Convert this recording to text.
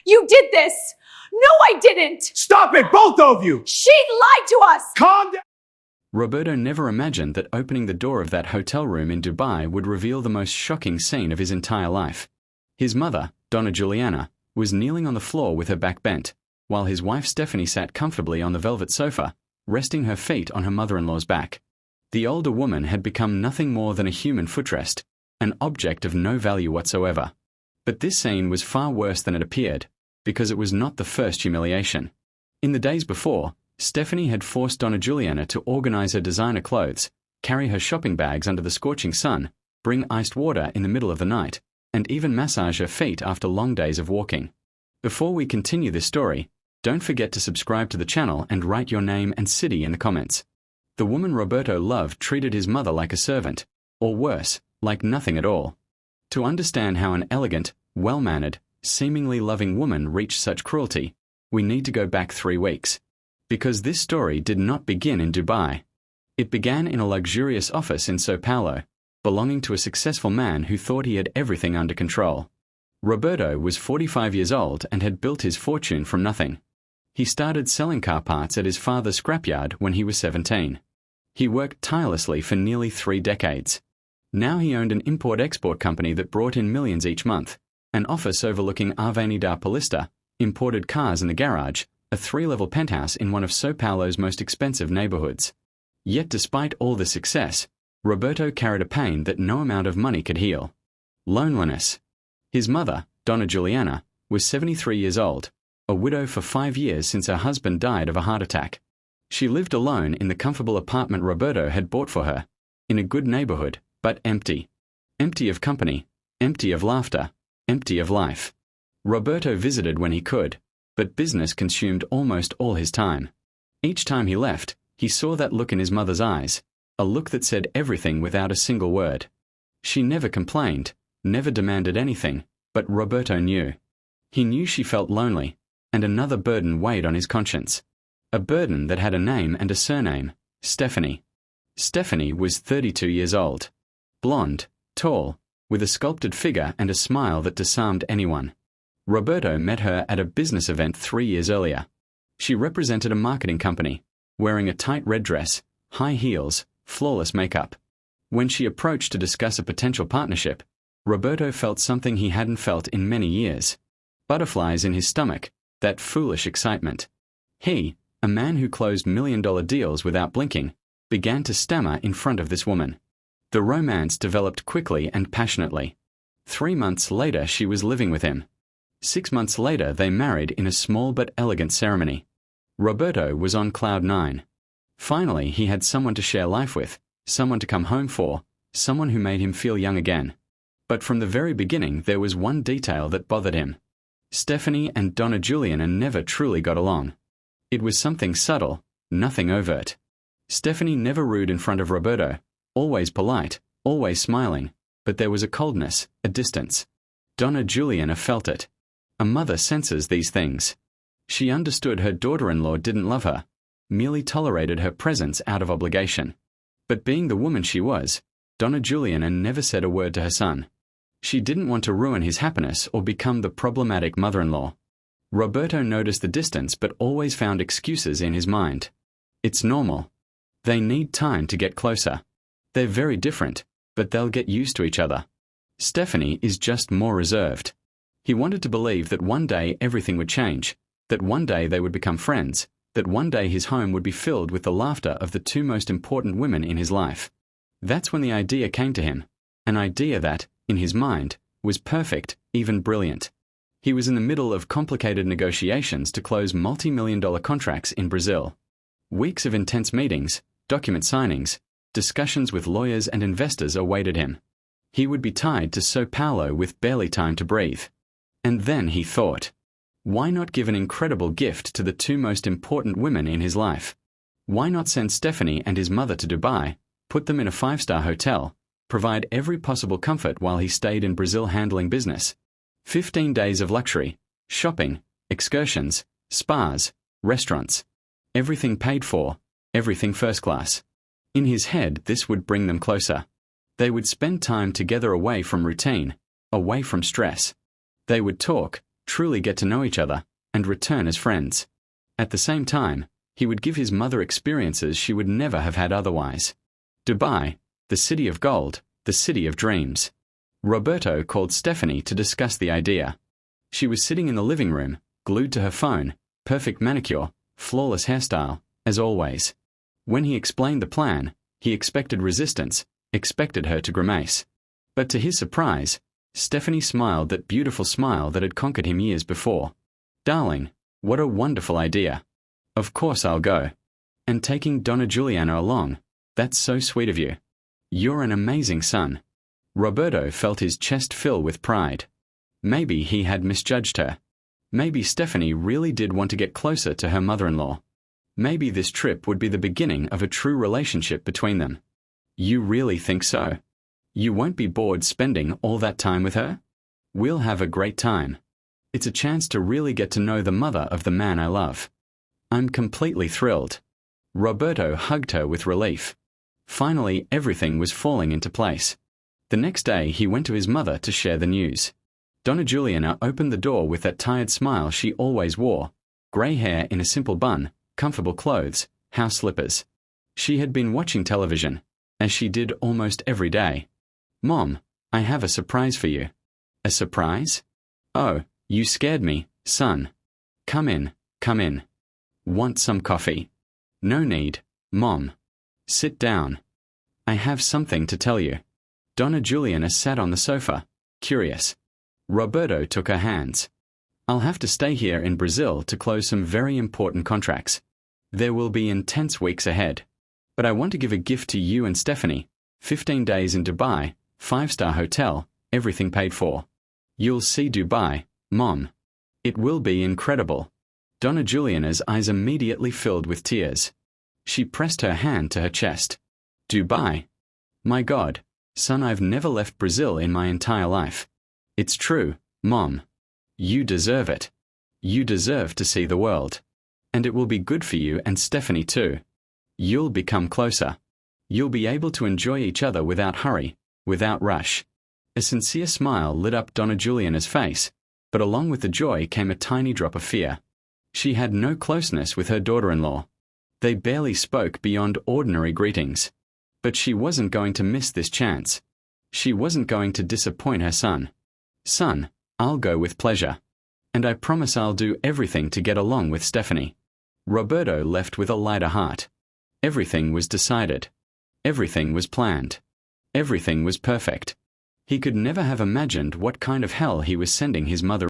You did this! No, I didn't! Stop it, both of you! She lied to us! Calm down! Roberto never imagined that opening the door of that hotel room in Dubai would reveal the most shocking scene of his entire life. His mother, Donna Juliana, was kneeling on the floor with her back bent, while his wife Stephanie sat comfortably on the velvet sofa, resting her feet on her mother-in-law's back. The older woman had become nothing more than a human footrest, an object of no value whatsoever. But this scene was far worse than it appeared, because it was not the first humiliation. In the days before, Stephanie had forced Donna Juliana to organize her designer clothes, carry her shopping bags under the scorching sun, bring iced water in the middle of the night, and even massage her feet after long days of walking. Before we continue this story, don't forget to subscribe to the channel and write your name and city in the comments. The woman Roberto loved treated his mother like a servant, or worse, like nothing at all. To understand how an elegant, well-mannered, seemingly loving woman reached such cruelty, we need to go back 3 weeks. Because this story did not begin in Dubai. It began in a luxurious office in São Paulo, belonging to a successful man who thought he had everything under control. Roberto was 45 years old and had built his fortune from nothing. He started selling car parts at his father's scrapyard when he was 17. He worked tirelessly for nearly 3 decades. Now he owned an import-export company that brought in millions each month, an office overlooking Avenida Paulista, imported cars in the garage, a 3-level penthouse in one of São Paulo's most expensive neighborhoods. Yet despite all the success, Roberto carried a pain that no amount of money could heal: loneliness. His mother, Donna Juliana, was 73 years old, a widow for 5 years since her husband died of a heart attack. She lived alone in the comfortable apartment Roberto had bought for her, in a good neighborhood, but empty. Empty of company, empty of laughter, empty of life. Roberto visited when he could, but business consumed almost all his time. Each time he left, he saw that look in his mother's eyes, a look that said everything without a single word. She never complained, never demanded anything, but Roberto knew. He knew she felt lonely, and another burden weighed on his conscience. A burden that had a name and a surname: Stephanie. Stephanie was 32 years old. Blonde, tall, with a sculpted figure and a smile that disarmed anyone. Roberto met her at a business event 3 years earlier. She represented a marketing company, wearing a tight red dress, high heels, flawless makeup. When she approached to discuss a potential partnership, Roberto felt something he hadn't felt in many years. Butterflies in his stomach, that foolish excitement. He, a man who closed million-dollar deals without blinking, began to stammer in front of this woman. The romance developed quickly and passionately. 3 months later she was living with him. 6 months later they married in a small but elegant ceremony. Roberto was on cloud 9. Finally he had someone to share life with, someone to come home for, someone who made him feel young again. But from the very beginning there was one detail that bothered him. Stephanie and Donna Juliana never truly got along. It was something subtle, nothing overt. Stephanie never rude in front of Roberto, always polite, always smiling, but there was a coldness, a distance. Donna Juliana felt it. A mother senses these things. She understood her daughter-in-law didn't love her, merely tolerated her presence out of obligation. But being the woman she was, Donna Juliana never said a word to her son. She didn't want to ruin his happiness or become the problematic mother-in-law. Roberto noticed the distance but always found excuses in his mind. It's normal. They need time to get closer. They're very different, but they'll get used to each other. Stephanie is just more reserved. He wanted to believe that one day everything would change, that one day they would become friends, that one day his home would be filled with the laughter of the 2 most important women in his life. That's when the idea came to him, an idea that, in his mind, was perfect, even brilliant. He was in the middle of complicated negotiations to close multi-million-dollar contracts in Brazil. Weeks of intense meetings, document signings, discussions with lawyers and investors awaited him. He would be tied to São Paulo with barely time to breathe. And then he thought, why not give an incredible gift to the 2 most important women in his life? Why not send Stephanie and his mother to Dubai, put them in a 5-star hotel, provide every possible comfort while he stayed in Brazil handling business? 15 days of luxury, shopping, excursions, spas, restaurants. Everything paid for, everything first class. In his head, this would bring them closer. They would spend time together away from routine, away from stress. They would talk, truly get to know each other, and return as friends. At the same time, he would give his mother experiences she would never have had otherwise. Dubai, the city of gold, the city of dreams. Roberto called Stephanie to discuss the idea. She was sitting in the living room, glued to her phone, perfect manicure, flawless hairstyle, as always. When he explained the plan, he expected resistance, expected her to grimace. But to his surprise, Stephanie smiled that beautiful smile that had conquered him years before. "Darling, what a wonderful idea. Of course I'll go. And taking Donna Juliana along, that's so sweet of you. You're an amazing son." Roberto felt his chest fill with pride. Maybe he had misjudged her. Maybe Stephanie really did want to get closer to her mother-in-law. Maybe this trip would be the beginning of a true relationship between them. "You really think so? You won't be bored spending all that time with her? We'll have a great time. It's a chance to really get to know the mother of the man I love." "I'm completely thrilled." Roberto hugged her with relief. Finally, everything was falling into place. The next day, he went to his mother to share the news. Donna Juliana opened the door with that tired smile she always wore, grey hair in a simple bun, comfortable clothes, house slippers. She had been watching television, as she did almost every day. "Mom, I have a surprise for you." "A surprise? Oh, you scared me, son. Come in, come in. Want some coffee?" "No need, Mom. Sit down. I have something to tell you." Donna Juliana sat on the sofa, curious. Roberto took her hands. "I'll have to stay here in Brazil to close some very important contracts. There will be intense weeks ahead. But I want to give a gift to you and Stephanie. 15 days in Dubai, 5-star hotel, everything paid for. You'll see Dubai, Mom. It will be incredible." Donna Juliana's eyes immediately filled with tears. She pressed her hand to her chest. "Dubai? My God, son, I've never left Brazil in my entire life. It's true, Mom. You deserve it. You deserve to see the world. And it will be good for you and Stephanie too. You'll become closer. You'll be able to enjoy each other without hurry, without rush." A sincere smile lit up Donna Juliana's face, but along with the joy came a tiny drop of fear. She had no closeness with her daughter-in-law. They barely spoke beyond ordinary greetings. But she wasn't going to miss this chance. She wasn't going to disappoint her son. "Son, I'll go with pleasure. And I promise I'll do everything to get along with Stephanie." Roberto left with a lighter heart. Everything was decided. Everything was planned. Everything was perfect. He could never have imagined what kind of hell he was sending his mother